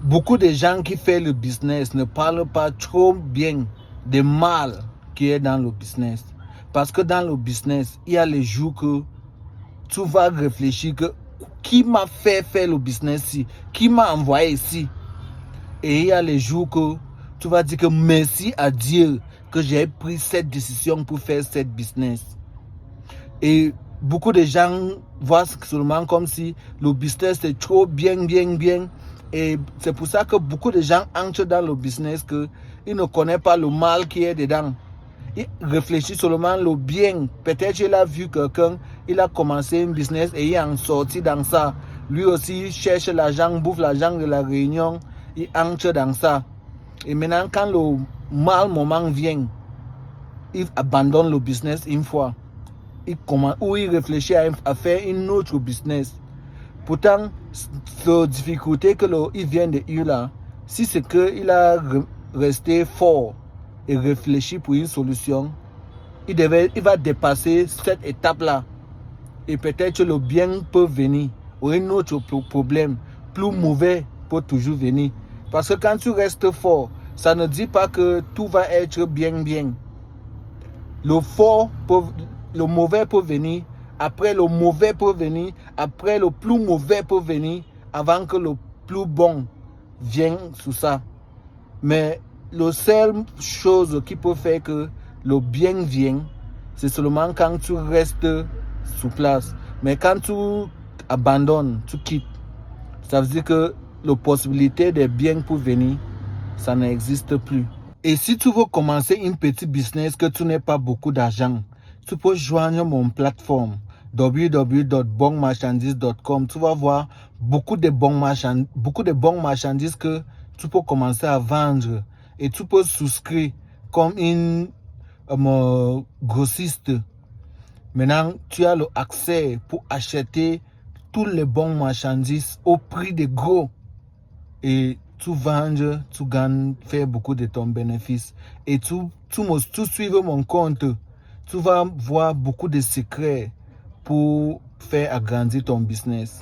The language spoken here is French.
beaucoup de gens qui font le business ne parlent pas trop bien du mal qui est dans le business. Parce que dans le business, il y a les jours que tu vas réfléchir que qui m'a fait faire le business ici, qui m'a envoyé ici. Et il y a les jours que tu vas dire que merci à Dieu que j'ai pris cette décision pour faire cette business. Et beaucoup de gens voient seulement comme si le business est trop bien. Et c'est pour ça que beaucoup de gens entrent dans le business qu'ils ne connaissent pas le mal qui est dedans. Ils réfléchissent seulement le bien. Peut-être qu'il a vu quelqu'un, il a commencé un business et il est en sorti dans ça. Lui aussi cherche l'argent, bouffe l'argent de la réunion, il entre dans ça. Et maintenant, quand le mal moment vient, il abandonne le business une fois. Il réfléchit à faire une autre business. Pourtant, cette difficulté qu'il vient de eu là, si c'est qu'il a resté fort et réfléchi pour une solution, il va dépasser cette étape-là. Et peut-être que le bien peut venir, ou un autre problème plus mauvais peut toujours venir. Parce que quand tu restes fort, ça ne dit pas que tout va être bien. Le mauvais peut venir, après le mauvais peut venir, après le plus mauvais peut venir, avant que le plus bon vienne sous ça. Mais la seule chose qui peut faire que le bien vienne, c'est seulement quand tu restes sur place. Mais quand tu abandonnes, tu quittes, ça veut dire que la possibilité de bien pour venir, ça n'existe plus. Et si tu veux commencer une petite business que tu n'as pas beaucoup d'argent, tu peux joindre mon plateforme www.bonmarchandises.com. Tu vas voir beaucoup de bonnes marchandises que tu peux commencer à vendre. Et tu peux souscrire comme une grossiste. Maintenant, tu as l'accès pour acheter tous les bonnes marchandises au prix de gros. Et tu vends, tu gagnes, fais beaucoup de ton bénéfice. Et tu suivre mon compte, tu vas voir beaucoup de secrets pour faire agrandir ton business.